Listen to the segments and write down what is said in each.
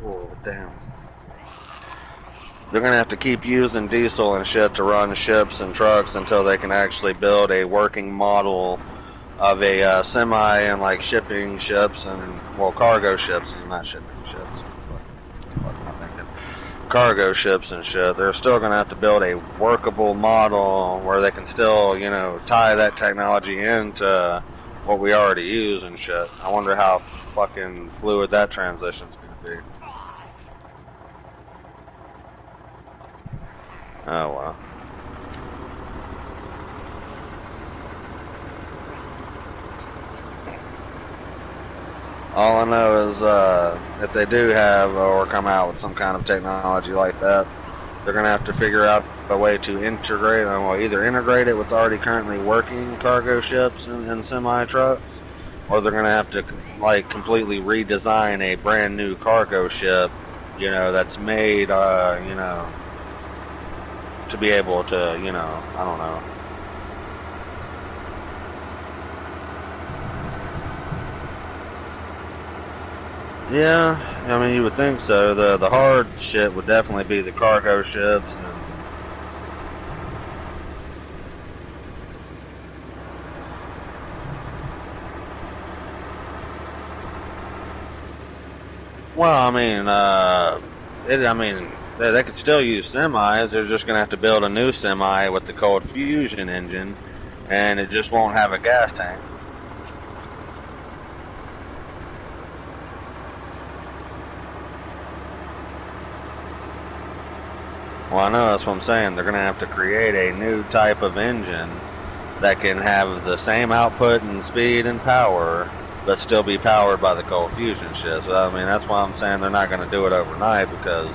Oh, damn. They're gonna have to keep using diesel and shit to run ships and trucks until they can actually build a working model of a semi and like shipping ships and, well, cargo ships, not shipping ships. What am I thinking? Cargo ships and shit. They're still gonna have to build a workable model where they can still, you know, tie that technology into what we already use and shit. I wonder how fucking fluid that transition's gonna be. Oh well. All I know is if they do have or come out with some kind of technology like that, they're going to have to figure out a way to integrate, well, either integrate it with already currently working cargo ships and semi trucks, or they're going to have to like completely redesign a brand new cargo ship, you know, that's made, you know, to be able to, you know, I don't know. Yeah, I mean, you would think so. The hard shit would definitely be the cargo ships. And, well, I mean, I mean, they could still use semis. They're just gonna have to build a new semi with the cold fusion engine, and it just won't have a gas tank. Well, I know that's what I'm saying. They're gonna have to create a new type of engine that can have the same output and speed and power, but still be powered by the cold fusion shit. So I mean, that's why I'm saying they're not going to do it overnight, because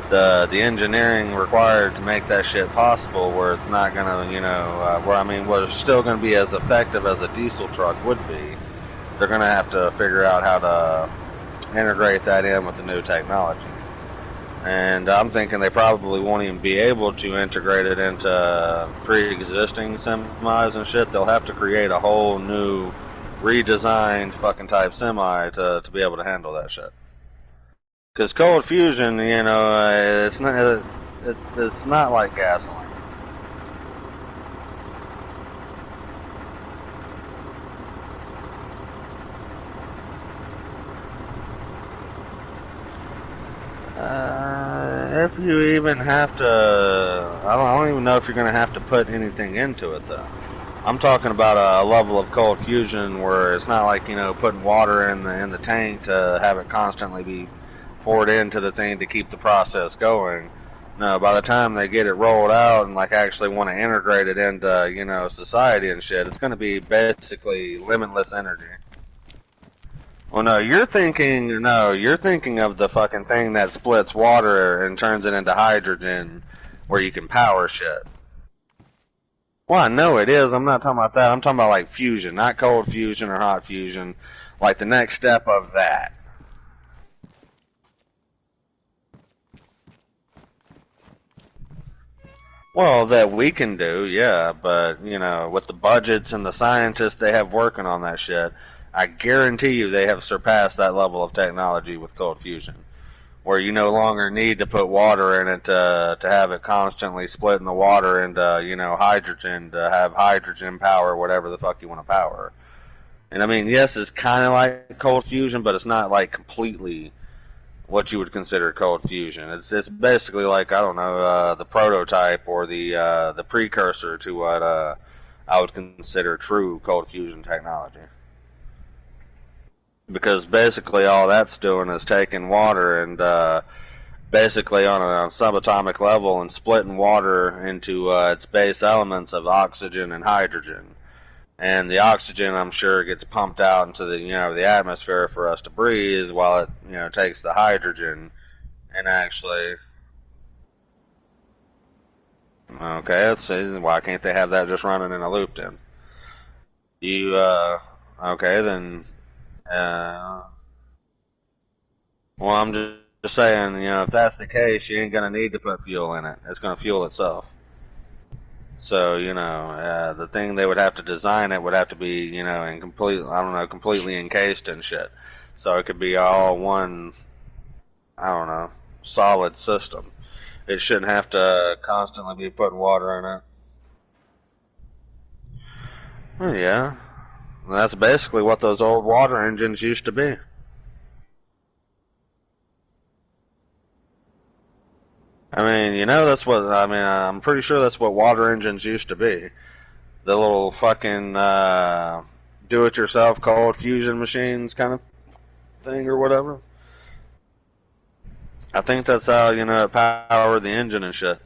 the engineering required to make that shit possible, where it's not going to, you know, where I mean, where it's still going to be as effective as a diesel truck would be. They're going to have to figure out how to integrate that in with the new technology. And I'm thinking they probably won't even be able to integrate it into pre-existing semis and shit. They'll have to create a whole new, redesigned fucking type semi to be able to handle that shit. Because cold fusion, you know, it's not like gasoline. If you even have to, I don't even know if you're going to have to put anything into it though. I'm talking about a level of cold fusion where it's not like, you know, putting water in the tank to have it constantly be poured into the thing to keep the process going. No, by the time they get it rolled out and like actually want to integrate it into, you know, society and shit, it's going to be basically limitless energy. Well, you're thinking of the fucking thing that splits water and turns it into hydrogen, where you can power shit. Well, I know it is. I'm not talking about that. I'm talking about like fusion, not cold fusion or hot fusion. Like the next step of that. Well, that we can do, yeah, but you know, with the budgets and the scientists they have working on that shit, I guarantee you they have surpassed that level of technology with cold fusion, where you no longer need to put water in it to have it constantly splitting the water into, you know, hydrogen to have hydrogen power whatever the fuck you want to power. And I mean, yes, it's kind of like cold fusion, but it's not like completely what you would consider cold fusion. It's basically like, I don't know, the prototype or the precursor to what I would consider true cold fusion technology. Because basically all that's doing is taking water and basically on a subatomic level and splitting water into its base elements of oxygen and hydrogen. And the oxygen, I'm sure, gets pumped out into the, you know, the atmosphere for us to breathe, while it, you know, takes the hydrogen and actually. Okay, let's see. Why can't they have that just running in a loop then? You okay then? Uh, well, I'm just saying, you know, if that's the case, you ain't gonna need to put fuel in it. It's gonna fuel itself. So, you know, the thing they would have to design it would have to be, you know, in complete, I don't know, completely encased and shit. So it could be all one. I don't know, solid system. It shouldn't have to constantly be putting water in it. Well, yeah, that's basically what those old water engines used to be. I mean, that's what I mean. I'm pretty sure that's what water engines used to be. The little fucking do-it-yourself cold fusion machines kind of thing or whatever. I think that's how it powered the engine and shit.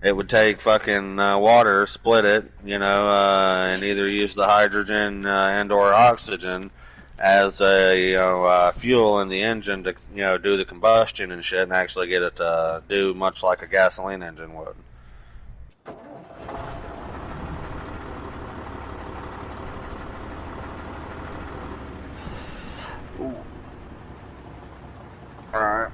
It would take fucking water, split it, and either use the hydrogen and/or oxygen as a fuel in the engine to do the combustion and shit, and actually get it to do much like a gasoline engine would. Ooh. All right.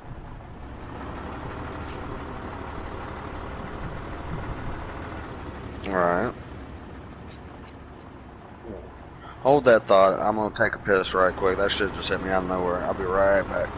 All right. Hold that thought. I'm gonna take a piss right quick. That shit just hit me out of nowhere. I'll be right back.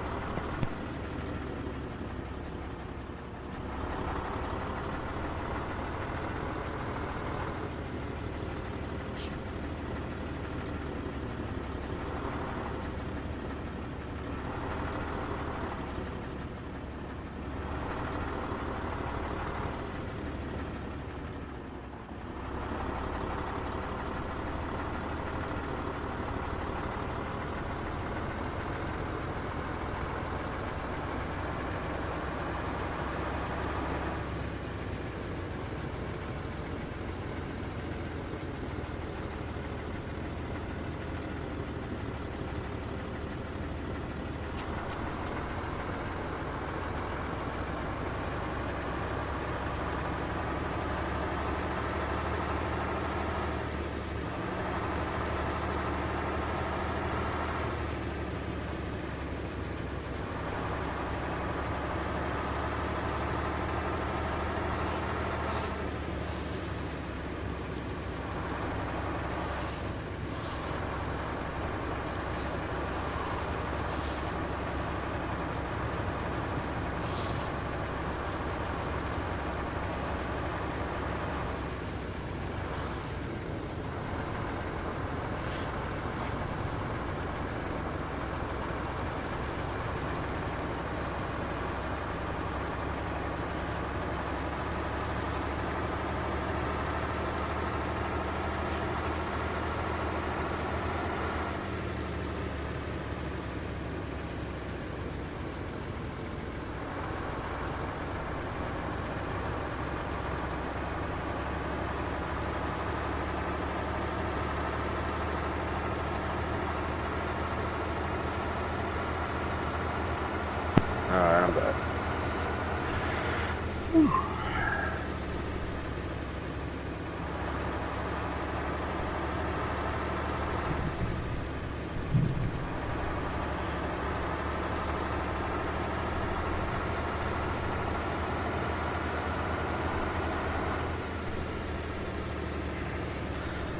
All right, I'm back.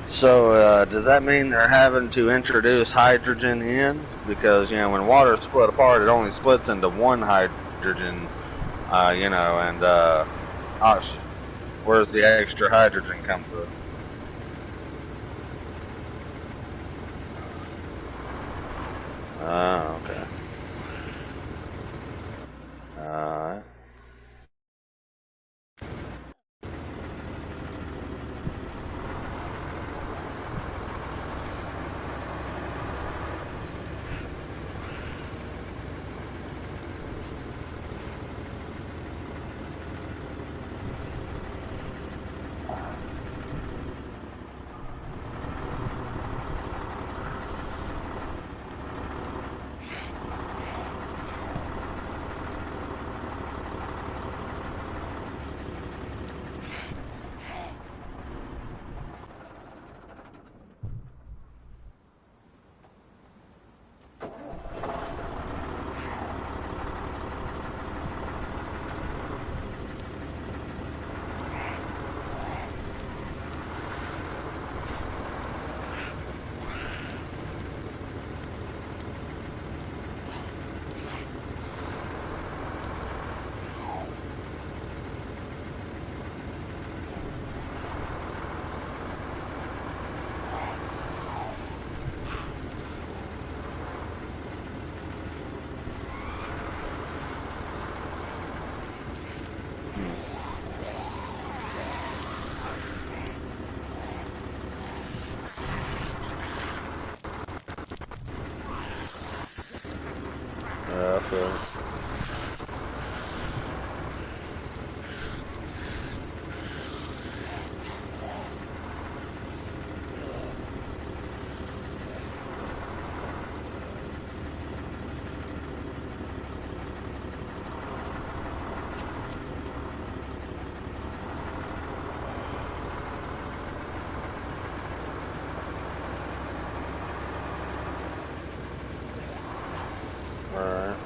So, does that mean they're having to introduce hydrogen in? Because, when water is split apart, it only splits into one hydrogen, and oxygen. Where's the extra hydrogen come through? Oh, okay. Alright. Right.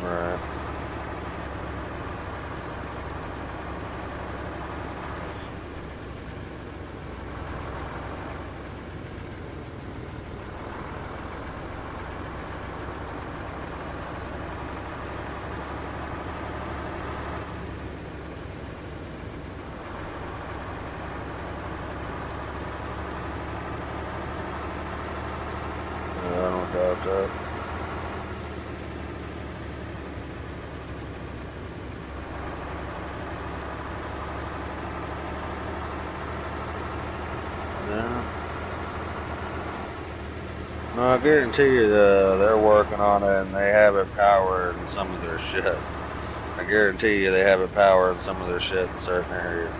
Right. Yeah, I don't doubt that. Yeah. No, I guarantee you they're working on it and they have it powered in some of their shit. I guarantee you they have it powered in some of their shit in certain areas.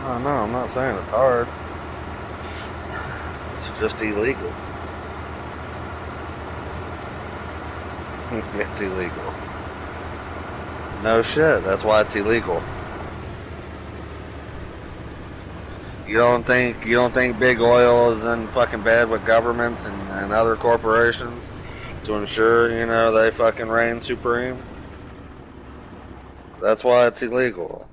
No, I'm not saying it's hard. It's just illegal. It's illegal. No shit. That's why it's illegal. You don't think big oil is in fucking bed with governments and other corporations to ensure, they fucking reign supreme? That's why it's illegal.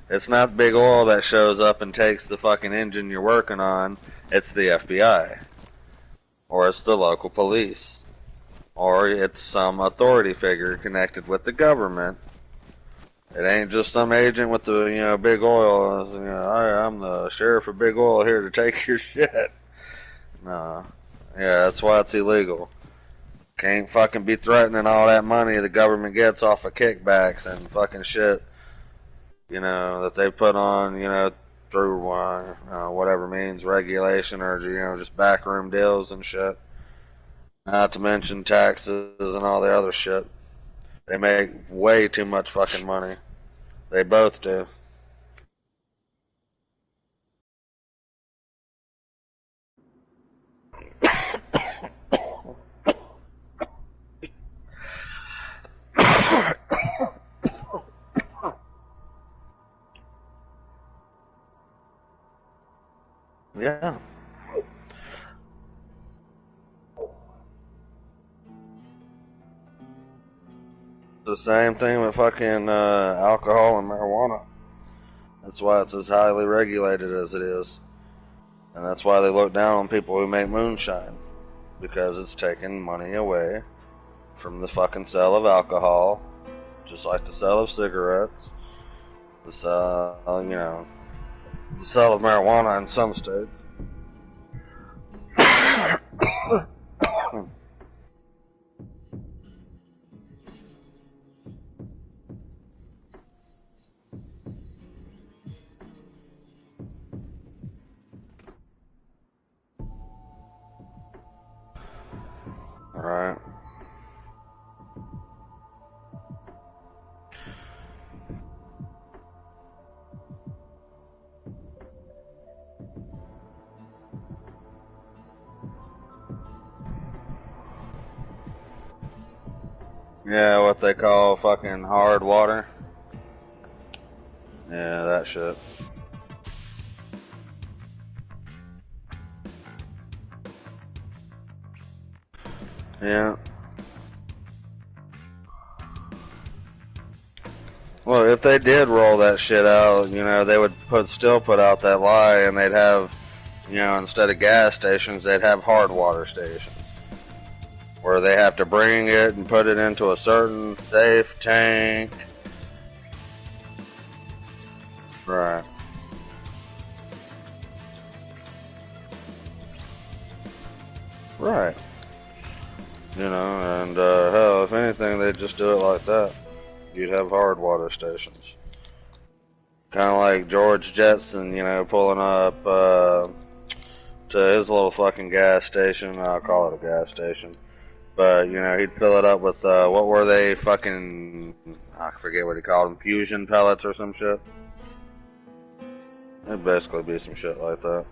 It's not big oil that shows up and takes the fucking engine you're working on. It's the FBI. Or it's the local police. Or it's some authority figure connected with the government. It ain't just some agent with the, big oil. I'm the sheriff of big oil here to take your shit. No. Yeah, that's why it's illegal. Can't fucking be threatening all that money the government gets off of kickbacks and fucking shit, that they put on, through whatever means, regulation or, just backroom deals and shit. Not to mention taxes and all the other shit. They make way too much fucking money. They both do. Yeah. The same thing with fucking alcohol and marijuana. That's why it's as highly regulated as it is. And that's why they look down on people who make moonshine. Because it's taking money away from the fucking sale of alcohol, just like the sale of cigarettes. you know, the sale of marijuana in some states. Right. Yeah, what they call fucking hard water. Yeah, that shit. Yeah. Well, if they did roll that shit out, you know, they would still put out that lie, and they'd have, you know, instead of gas stations, they'd have hard water stations where they have to bring it and put it into a certain safe tank. Right. Right. You know, and hell, if anything, they'd just do it like that. You'd have hard water stations. Kind of like George Jetson, you know, pulling up to his little fucking gas station. I'll call it a gas station. But, you know, he'd fill it up with, what were they, fucking, I forget what he called them, fusion pellets or some shit. It'd basically be some shit like that.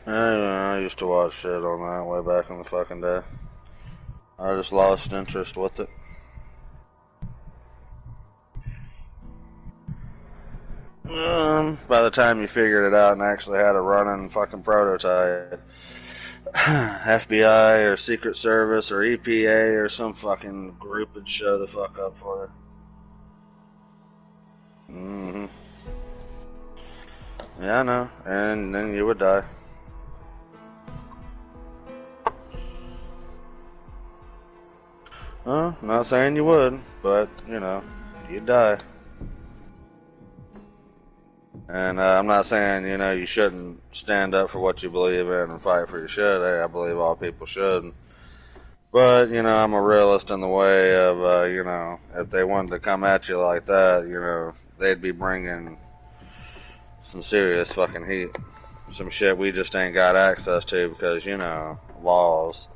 Yeah, I used to watch shit on that way back in the fucking day. I just lost interest with it. By the time you figured it out and actually had a running fucking prototype, FBI or Secret Service or EPA or some fucking group would show the fuck up for you. Mm-hmm. Yeah, I know. And then you would die. Well, not saying you would, but, you know, you'd die. And I'm not saying, you know, you shouldn't stand up for what you believe in and fight for your shit. I believe all people should. But, you know, I'm a realist in the way of, you know, if they wanted to come at you like that, you know, they'd be bringing some serious fucking heat. Some shit we just ain't got access to because, you know, laws.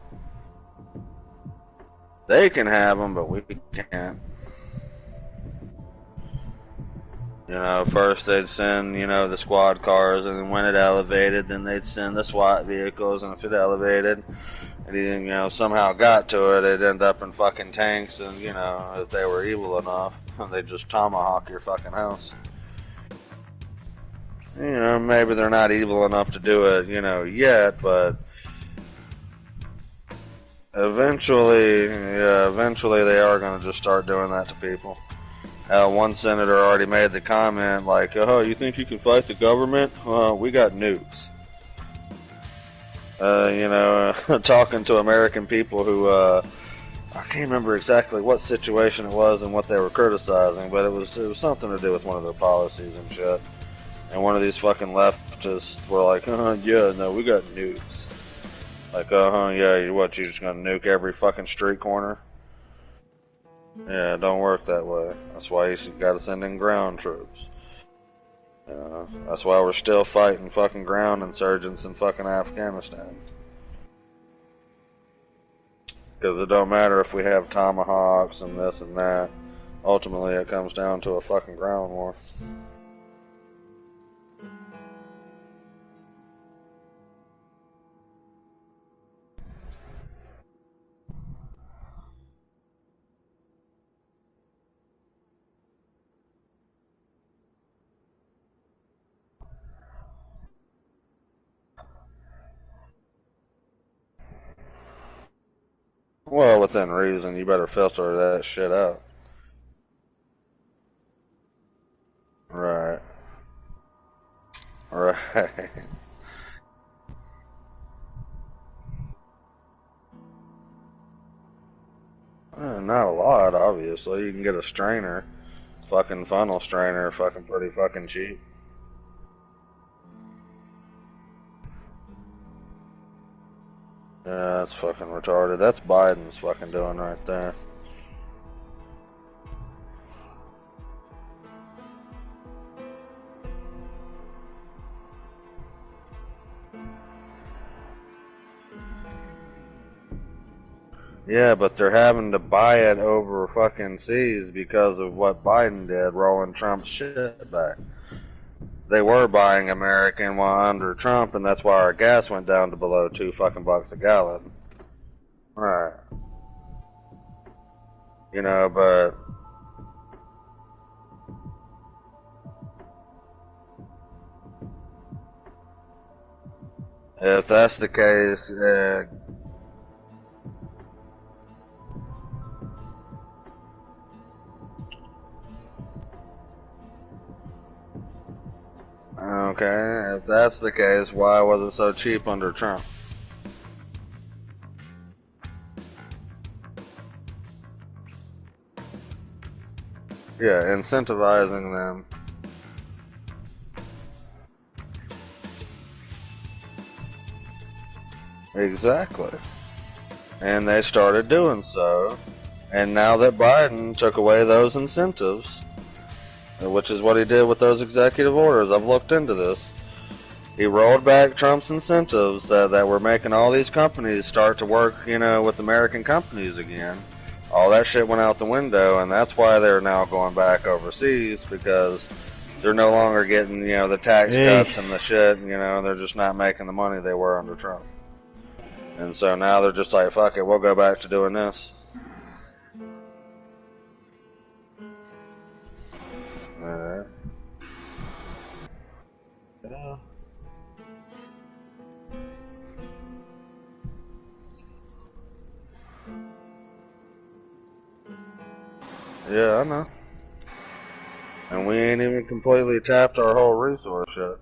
They can have them, but we can't. You know, first they'd send, you know, the squad cars, and then when it elevated, then they'd send the SWAT vehicles, and if it elevated, and you know, somehow got to it, it'd end up in fucking tanks, and, you know, if they were evil enough, they'd just tomahawk your fucking house. You know, maybe they're not evil enough to do it, you know, yet, but eventually they are going to just start doing that to people. One senator already made the comment like, "Oh, you think you can fight the government? We got nukes." You know, talking to American people who I can't remember exactly what situation it was and what they were criticizing, but it was something to do with one of their policies and shit. And one of these fucking leftists were like, yeah, no, we got nukes." Like, yeah, what, you just gonna nuke every fucking street corner? Yeah, it don't work that way. That's why you gotta send in ground troops. That's why we're still fighting fucking ground insurgents in fucking Afghanistan. Because it don't matter if we have tomahawks and this and that. Ultimately, it comes down to a fucking ground war. Well, within reason, you better filter that shit out. Right. Right. Not a lot, obviously. You can get a strainer, fucking funnel strainer, fucking pretty fucking cheap. Yeah, that's fucking retarded. That's Biden's fucking doing right there. Yeah, but they're having to buy it over fucking seas because of what Biden did, rolling Trump's shit back. They were buying American while under Trump, and that's why our gas went down to below $2 a gallon. Right. You know, but if that's the case, okay, if that's the case, why was it so cheap under Trump? Yeah, incentivizing them. Exactly. And they started doing so. And now that Biden took away those incentives, which is what he did with those executive orders, I've looked into this. He rolled back Trump's incentives that were making all these companies start to work, with American companies again. All that shit went out the window, and that's why they're now going back overseas, because they're no longer getting, the tax cuts and the shit, and they're just not making the money they were under Trump. And so now they're just like, fuck it, we'll go back to doing this. Alright. Yeah. Yeah, I know. And we ain't even completely tapped our whole resource yet.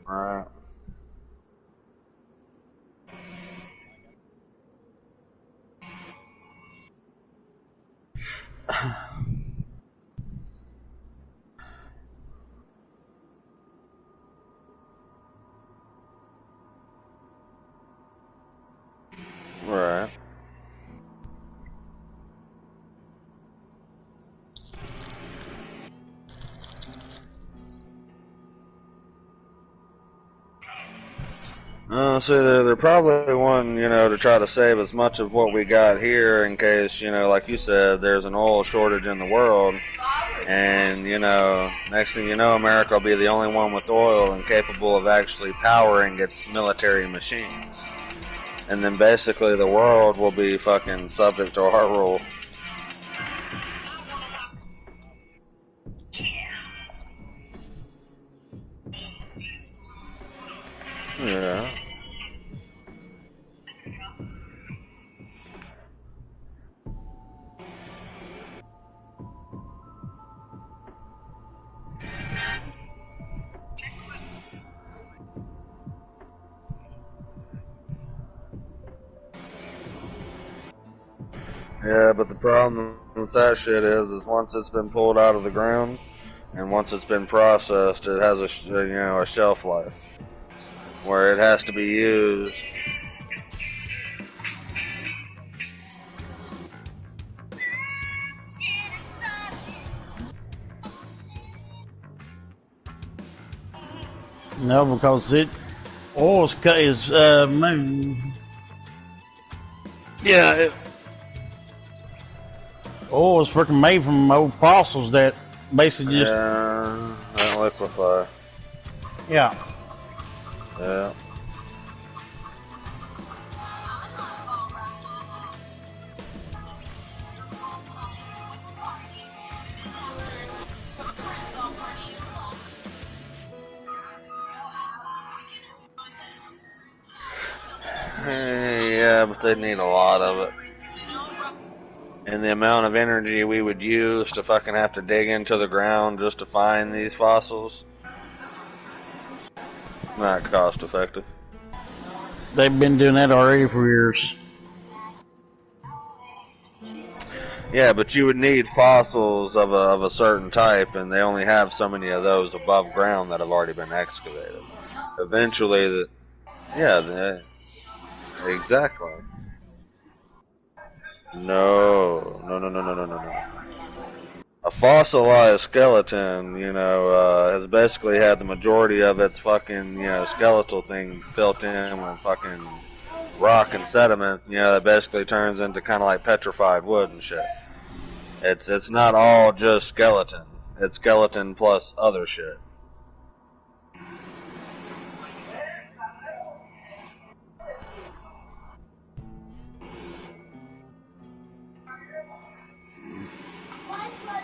Right. Right. So they're probably wanting, to try to save as much of what we got here in case, like you said, there's an oil shortage in the world. And, next thing you know, America will be the only one with oil and capable of actually powering its military machines. And then basically the world will be fucking subject to our rule. Yeah. Yeah, but the problem with that shit is once it's been pulled out of the ground and once it's been processed, it has a shelf life where it has to be used. No, because oil is yeah, oil is freaking made from old fossils that basically just that liquefy. Yeah. Yeah. They'd need a lot of it. And the amount of energy we would use to fucking have to dig into the ground just to find these fossils, not cost effective. They've been doing that already for years. Yeah, but you would need fossils of a certain type, and they only have so many of those above ground that have already been excavated. Eventually, exactly. No. A fossilized skeleton, has basically had the majority of its fucking, skeletal thing built in with fucking rock and sediment, that basically turns into kind of like petrified wood and shit. It's not all just skeleton. It's skeleton plus other shit.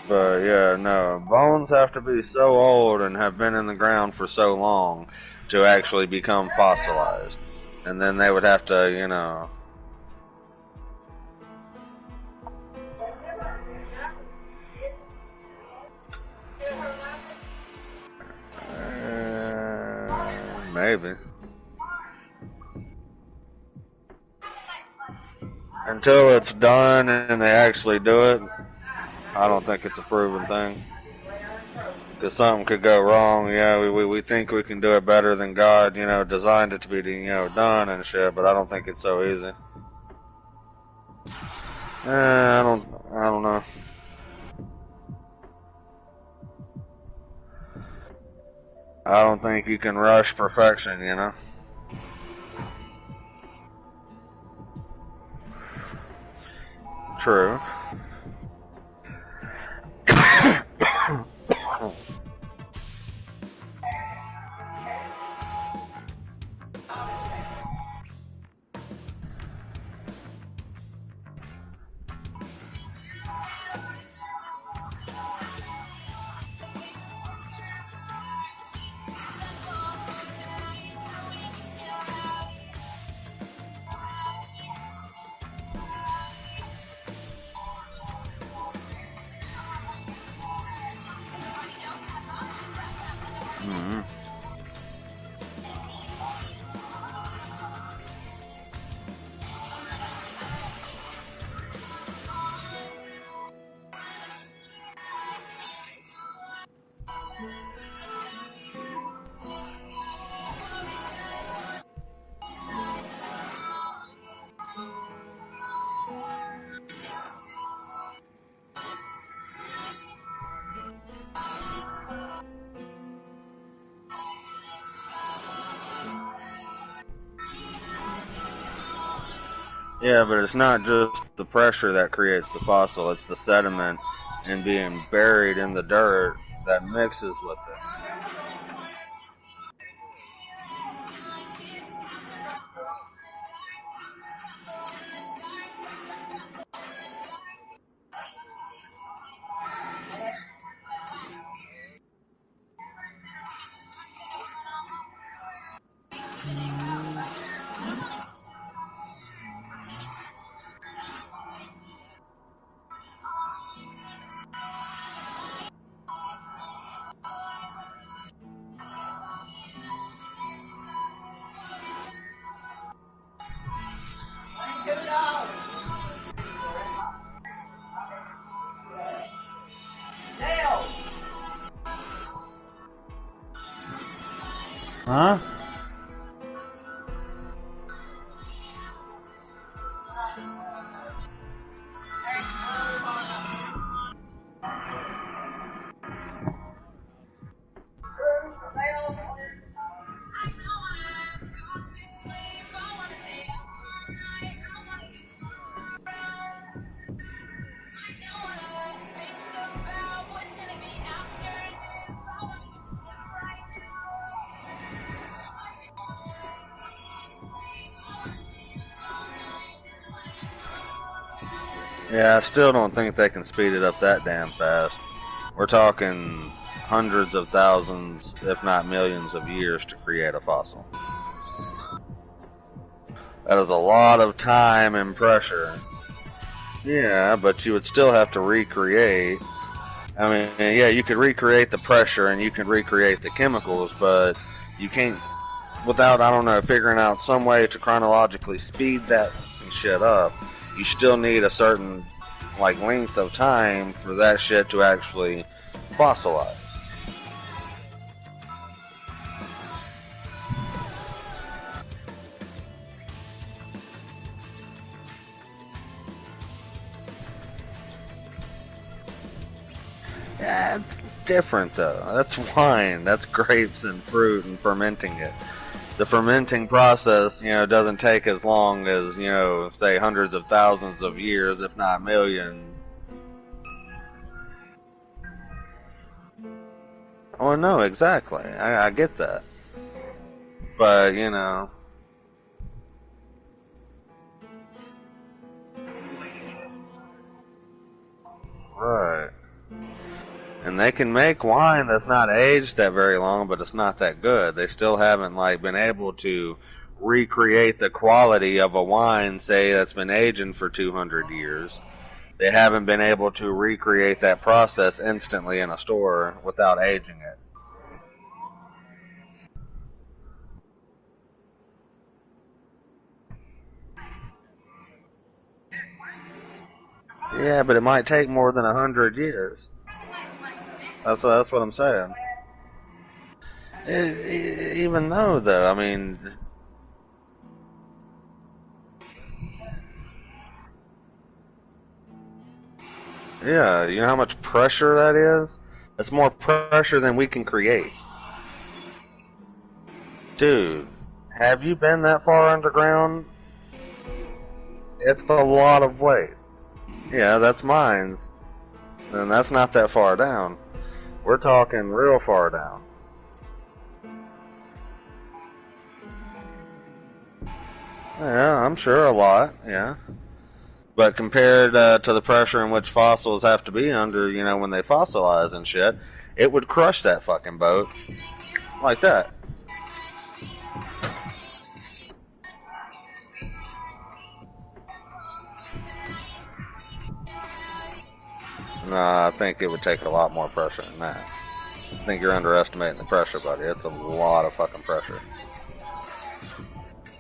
But yeah, no. Bones have to be so old and have been in the ground for so long to actually become fossilized. And then they would have to, maybe. Until it's done and they actually do it, I don't think it's a proven thing. Because something could go wrong. Yeah, we think we can do it better than God, designed it to be, done and shit. But I don't think it's so easy. I don't know. I don't think you can rush perfection, True. Mm-hmm. Yeah, but it's not just the pressure that creates the fossil, it's the sediment and being buried in the dirt that mixes with it. Huh? Yeah, I still don't think they can speed it up that damn fast. We're talking hundreds of thousands, if not millions of years to create a fossil. That is a lot of time and pressure. Yeah, but you would still have to recreate. I mean, yeah, you could recreate the pressure and you can recreate the chemicals, but you can't, without, I don't know, figuring out some way to chronologically speed that shit up. You still need a certain, like, length of time for that shit to actually fossilize. Yeah, it's different though. That's wine. That's grapes and fruit and fermenting it. The fermenting process, doesn't take as long as, say hundreds of thousands of years, if not millions. Oh, no, exactly. I get that. But, right. And they can make wine that's not aged that very long, but it's not that good. They still haven't like been able to recreate the quality of a wine, say that's been aging for 200 years. They haven't been able to recreate that process instantly in a store without aging it. Yeah, but it might take more than 100 years. That's what I'm saying. Even though, I mean, yeah, you know how much pressure that is? That's more pressure than we can create. Dude, have you been that far underground? It's a lot of weight. Yeah, that's mines. And that's not that far down. We're talking real far down. Yeah, I'm sure a lot, yeah. But compared to the pressure in which fossils have to be under, when they fossilize and shit, it would crush that fucking boat like that. Nah, I think it would take a lot more pressure than that. I think you're underestimating the pressure, buddy. It's a lot of fucking pressure.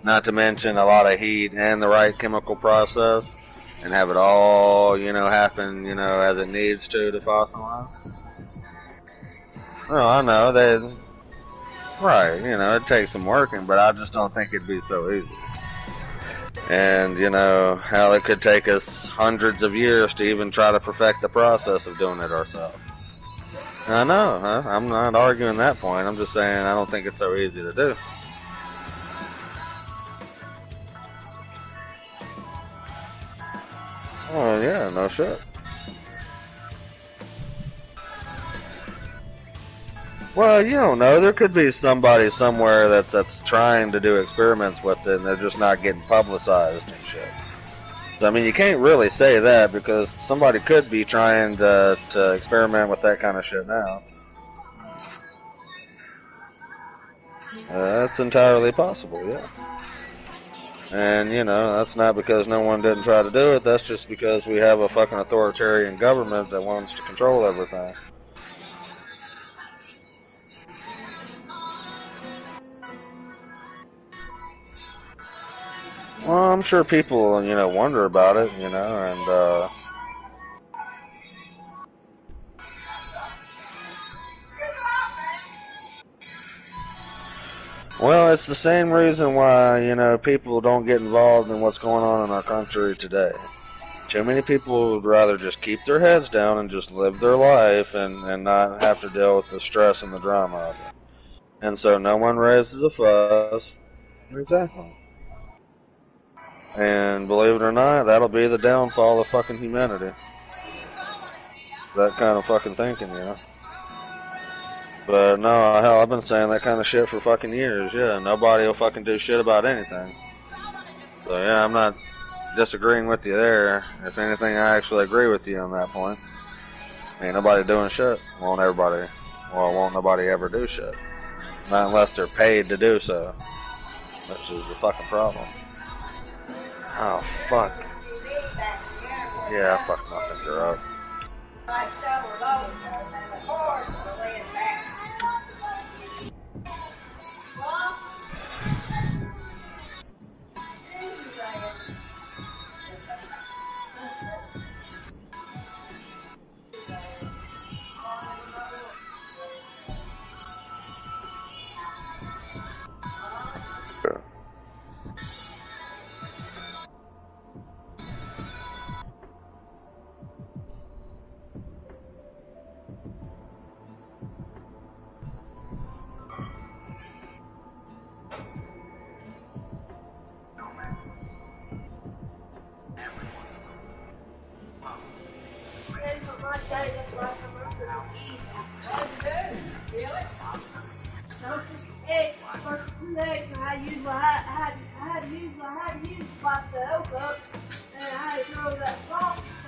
Not to mention a lot of heat and the right chemical process, and have it all, happen, as it needs to fossilize. No, I know they, right? It takes some working, but I just don't think it'd be so easy. And how it could take us hundreds of years to even try to perfect the process of doing it ourselves. I know, huh? I'm not arguing that point. I'm just saying I don't think it's so easy to do. Oh yeah, no shit. Well, you don't know. There could be somebody somewhere that's trying to do experiments with it, and they're just not getting publicized and shit. So, I mean, you can't really say that because somebody could be trying to experiment with that kind of shit now. That's entirely possible, yeah. And, that's not because no one didn't try to do it. That's just because we have a fucking authoritarian government that wants to control everything. Well, I'm sure people, wonder about it, and, well, it's the same reason why, people don't get involved in what's going on in our country today. Too many people would rather just keep their heads down and just live their life and not have to deal with the stress and the drama of it. And so no one raises a fuss. Exactly. And believe it or not, that'll be the downfall of fucking humanity. That kind of fucking thinking. But no, hell, I've been saying that kind of shit for fucking years, yeah. Nobody will fucking do shit about anything. So yeah, I'm not disagreeing with you there. If anything, I actually agree with you on that point. Ain't nobody doing shit. Won't nobody ever do shit. Not unless they're paid to do so. Which is the fucking problem. Oh, fuck. Yeah, I fucked my finger up.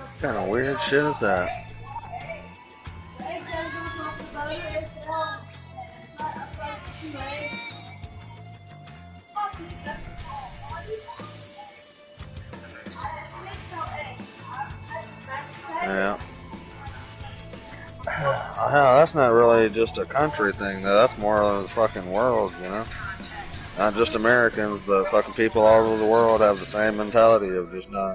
What kind of weird shit is that? Yeah. Hell, that's not really just a country thing, though. That's more of the fucking world, you know? Not just Americans, but fucking people all over the world have the same mentality of just not.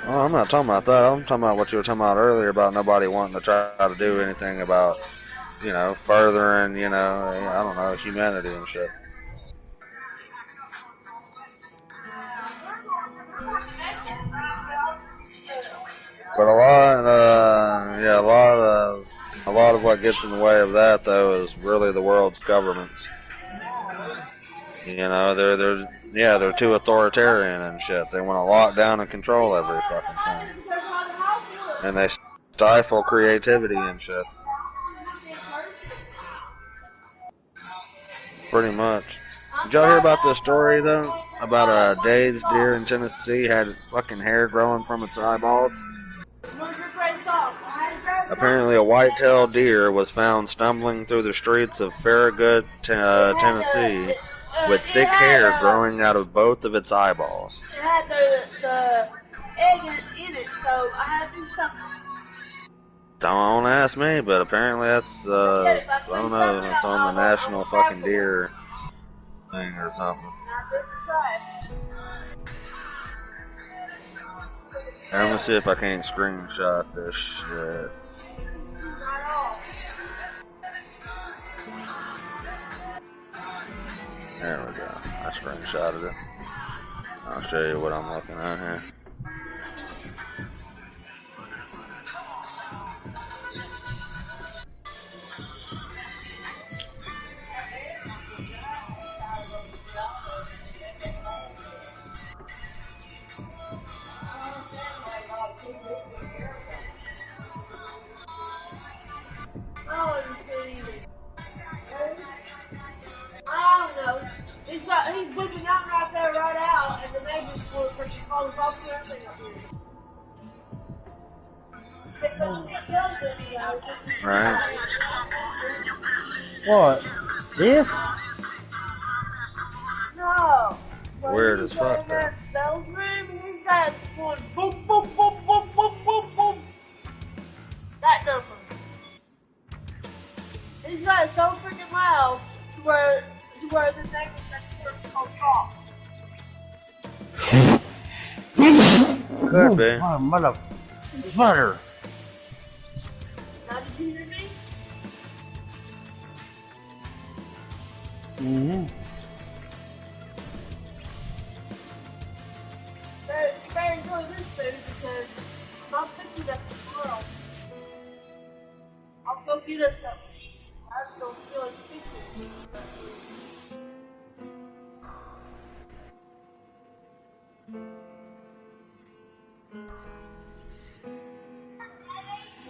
Oh, I'm not talking about that. I'm talking about what you were talking about earlier about nobody wanting to try to do anything about, you know, furthering, you know, I don't know, humanity and shit. But yeah, a lot of what gets in the way of that though is really the world's governments. You know, they're too authoritarian and shit. They want to lock down and control every fucking thing, and they stifle creativity and shit. Pretty much. Did y'all hear about this story though? About a dazed deer in Tennessee had fucking hair growing from its eyeballs. Apparently, a white-tailed deer was found stumbling through the streets of Farragut, Tennessee, with thick hair growing out of both of its eyeballs. It had the egg in it, so I had to do something. Don't ask me, but apparently that's, I don't know, it's on the national fucking deer thing or something. Here, let me see if I can't screenshot this shit. There we go. I screenshotted it. I'll show you what I'm looking at here. I don't know. He's whipping out right there, right out, and the neighbors were freaking calling off everything up here. Right? What? This? No. Weird as fuck, though. That spells room, he's got one boom, boom, boom, boom, boom, boom, boom. That number. He's got it so freaking loud to where the neighbors next door called off. Could be. Oh, mother butter. Now did you hear me? Mm-hmm. You better enjoy this food because I'm fixing that tomorrow. I'll go get us something to eat. I just don't feel like fixing it.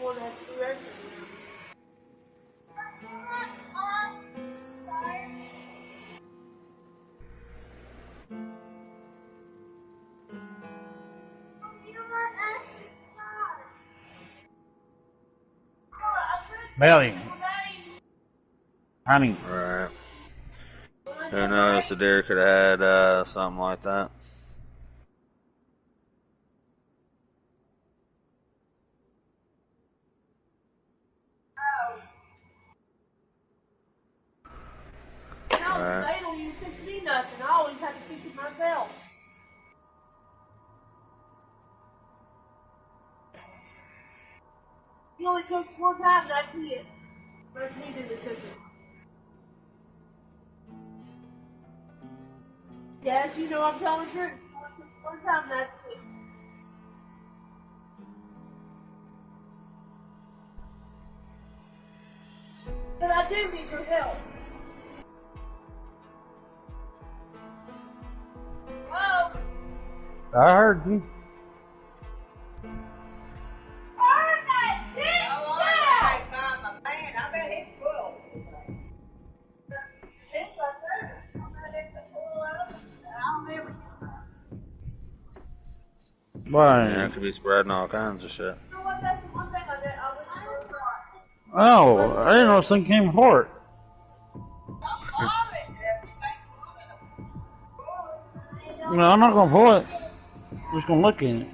One has to rest. Belly. Honey. Right. Who knows? The deer could have had something like that. No, they don't even fix me nothing. I always have to fix it myself. He only cooks one time, that's it. That's me doing the cooking. Yes, you know I'm telling the truth. He only cooks one time, that's it. But I do need your help. Whoa! I heard you. Right. Yeah, it could be spreading all kinds of shit. You know what? That's the one thing I did. I was Oh, I didn't know this thing came apart. No, I'm not gonna pull it. I'm just gonna look in it.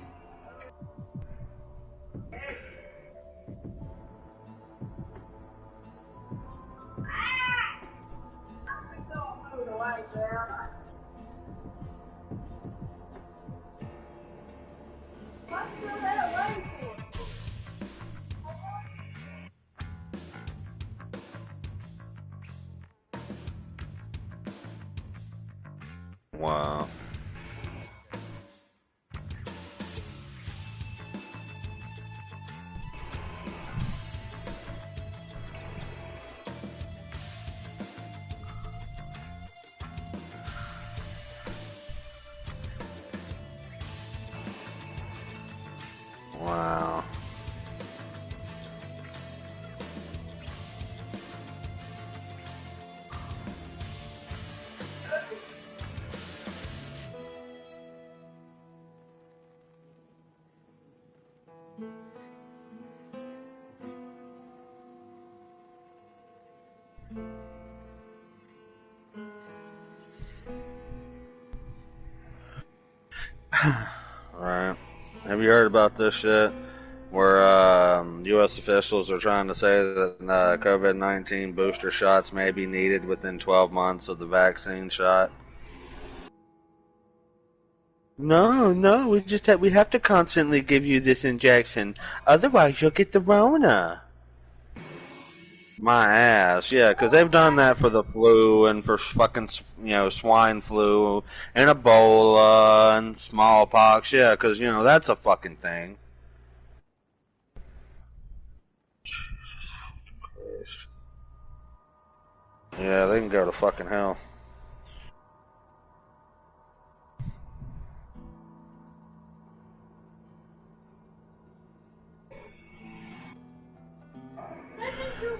Wow. Wow. Right. Have you heard about this shit? Where U.S. officials are trying to say that COVID-19 booster shots may be needed within 12 months of the vaccine shot. No, we have to constantly give you this injection, otherwise you'll get the Rona. My ass, yeah, because they've done that for the flu and for fucking, swine flu and Ebola and smallpox, yeah, because, that's a fucking thing. Yeah, they can go to fucking hell.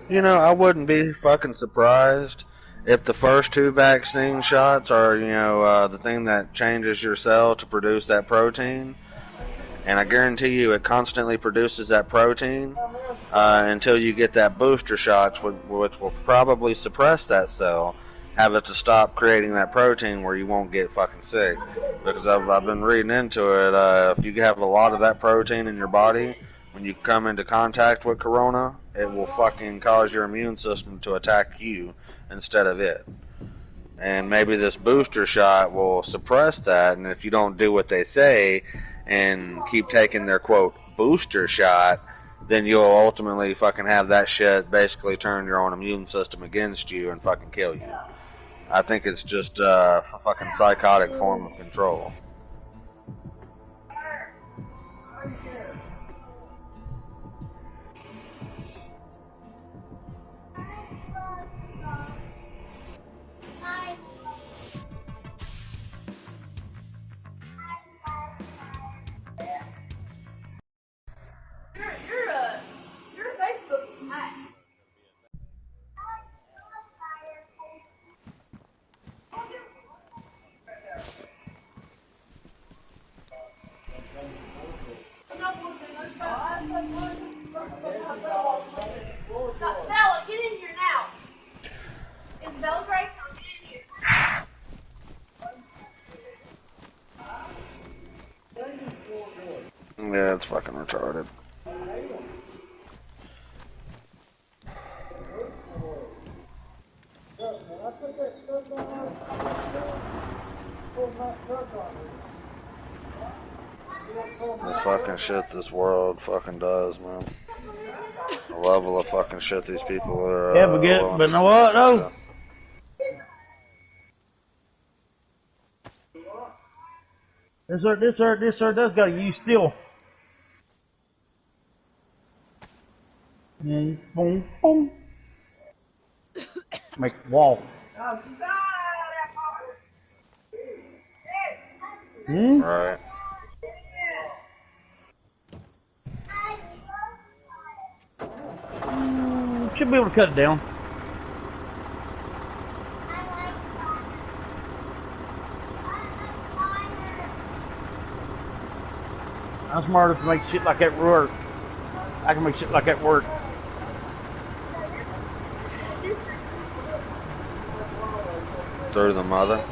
I wouldn't be fucking surprised if the first two vaccine shots are, the thing that changes your cell to produce that protein. And I guarantee you it constantly produces that protein until you get that booster shot, which will probably suppress that cell, have it to stop creating that protein where you won't get fucking sick. Because I've been reading into it, if you have a lot of that protein in your body, when you come into contact with corona, it will fucking cause your immune system to attack you instead of it. And maybe this booster shot will suppress that, and if you don't do what they say and keep taking their, quote, booster shot, then you'll ultimately fucking have that shit basically turn your own immune system against you and fucking kill you. I think it's just a fucking psychotic form of control. Your Facebook is hacked. Bella, get in here now. Is Bella great? Get in here. Yeah, it's fucking retarded. The fucking shit this world fucking does, man. The level of fucking shit these people are. Yeah, but know what though? This sir does got to use steel. And boom, boom. Make a wall. Hmm? Right. Should be able to cut it down. I'm smart enough to make shit like that work. I can make shit like that work. Through the mother.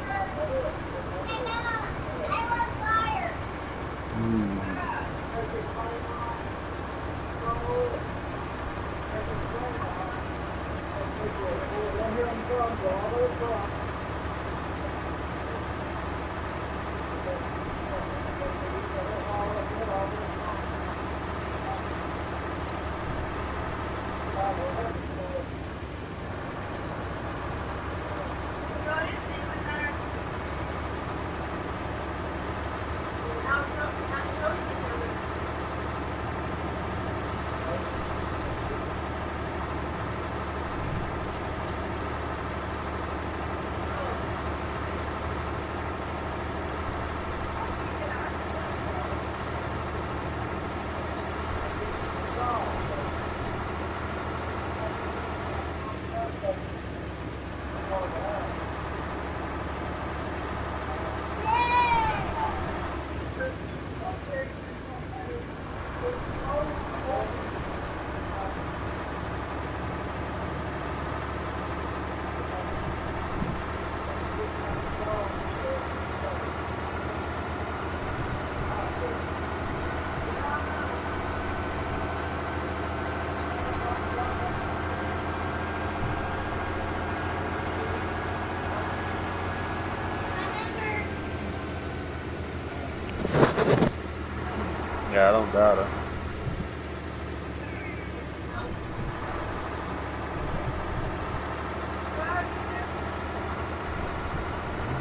Yeah, I don't doubt it.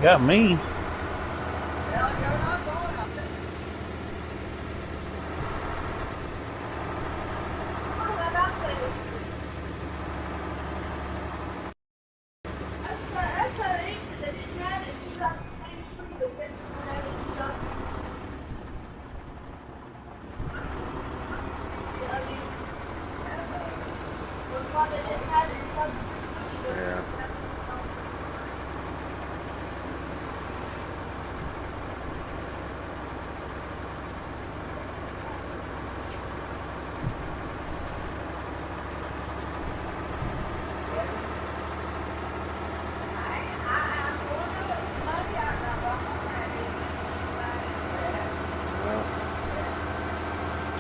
Got me. Yeah.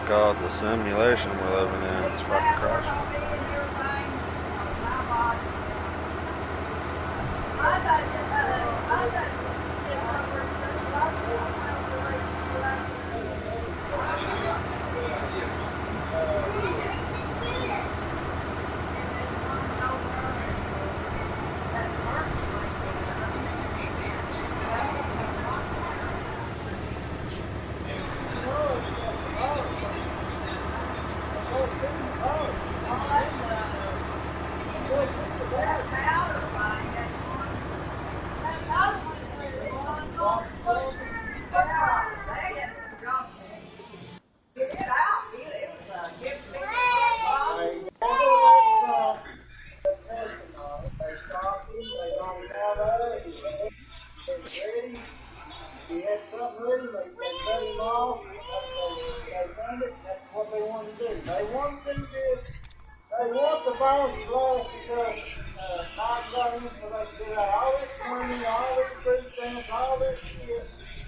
God, the simulation we're living in, it's fucking crashing.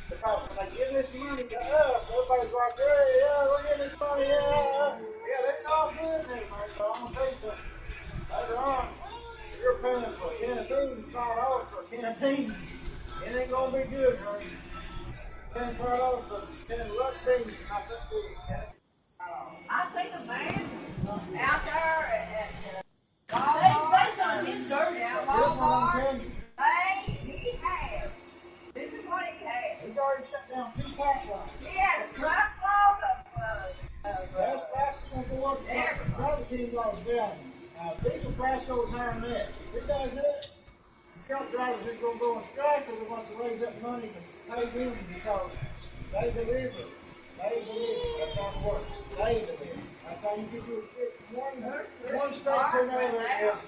Because when they give this money to us, everybody's like, hey, I seen a man out there at they done his dirt out Walmart. He has. This is what he had. He's already shut down 2 pipelines. He had a truckload That price is going to go up. Gravity laws down. Diesel price goes higher than that. If it does that, the truck drivers are going to go on strike or they want to raise up money to pay them because they deliver. They deliver. That's how it works. They deliver. That's how you get your shit from one state to another is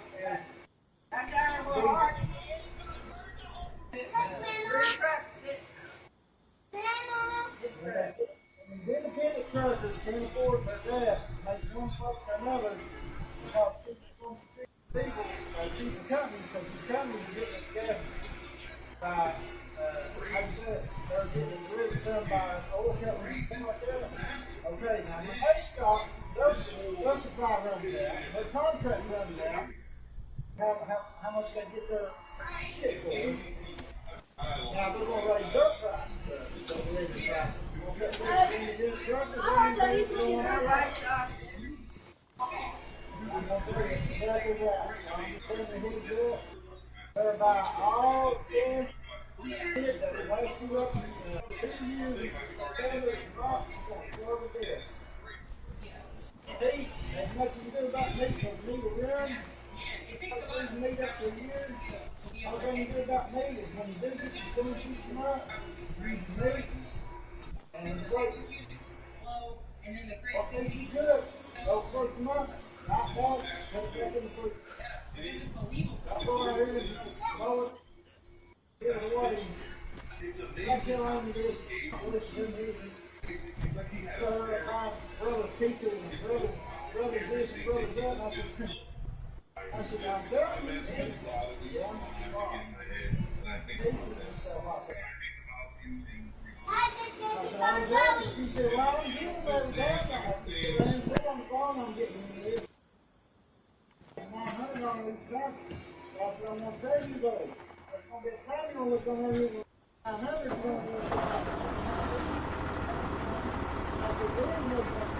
out there where Hart is. Three trucks. independent truckers can't afford to invest, make one truck or another because people are cheaper companies because the companies are getting it gas by, like I said, they're getting it really done by oil companies and things like that. Okay, now the pay stock, their supply runs out, their contract runs out, how much they get their shit for. Now they're going to raise their prices, delivery prices. Whereby all the kids that will last you up to 2 years together rock over there. Meat, as much as you do about meat, because meat will run. Freeze meat up to a year. All you do about meat is when you do get your food keep them up, use meat and wait. What makes you good? Go first them up, not that, put it back in the freezer. I'll go right here and blow it, get it away. That's how long it is. What it's been here. Brother pizza and brother this and brother that. I said, I'm done. Yeah. She said, well, I'm getting better gas. I said, on the farm, I'm getting this. $900 on each truck. I said, I'm going to tell you, though. There's going to be a time that's going to be $900. I said, then you're going to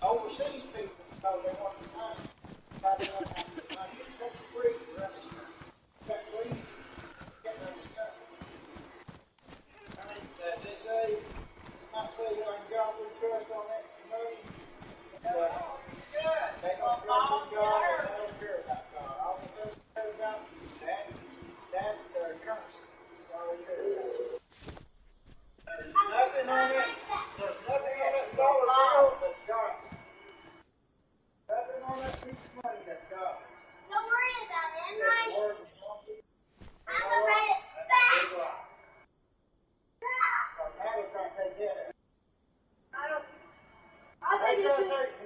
Overseas people, because they want to time, they want to have to take free for us. Got free, get them discovered. I mean, they say, might say you're in God, we trust on that money, but they don't trust in God, and they don't care about God. All they care about that's their currency. That's all they care about. There's nothing on it. There's nothing on that dollar bill that's God. Nothing on that piece of money that's God. Don't worry about it, It's the word of God. I'm gonna write it back. Now they're trying to take that. I'll take it.